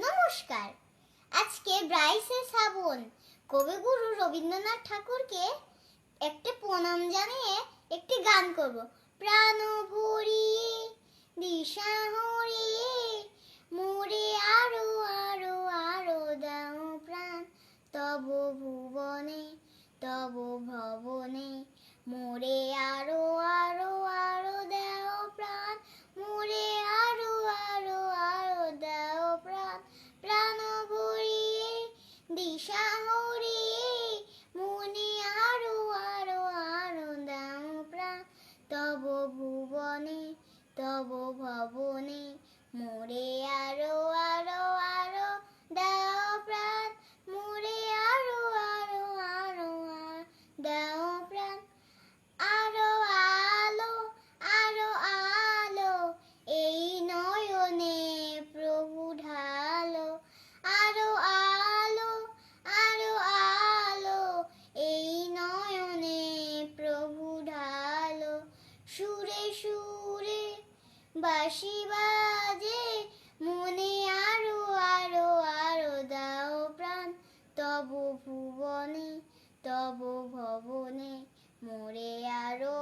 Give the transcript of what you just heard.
নমস্কার। আজকে 22শে শ্রাবণ কবিগুরু রবীন্দ্রনাথ ঠাকুরকে একটা প্রণাম জানিয়ে একটি গান করব। প্রাণ ভরিয়ে দিশা হরিয়ে মোরে আরো আরো আরো দাও প্রাণ তব ভুবনে তব ভবনে মোরে আরো আরো আরো দাও প্রাণ মোরে আরো আরো আরো দাও প্রাণ প্রাণ ভরিয়ে দিশা হরিয়ে মনে আরো আরো আরো দাও প্রাণ তব ভুবনে তব ভবনে মোরে আরো আরো আরো দাও প্রাণ মোরে আরো আরো আরো দাও প্রাণ আরো আলো এই নয়নে প্রভু ঢালো আরো আলো এই নয়নে প্রভু ঢালো সুরে সুরে বাঁশি বাজে মনে আরো আরো আরো দাও প্রাণ তব ভুবনে তব ভবনে মোরে আরো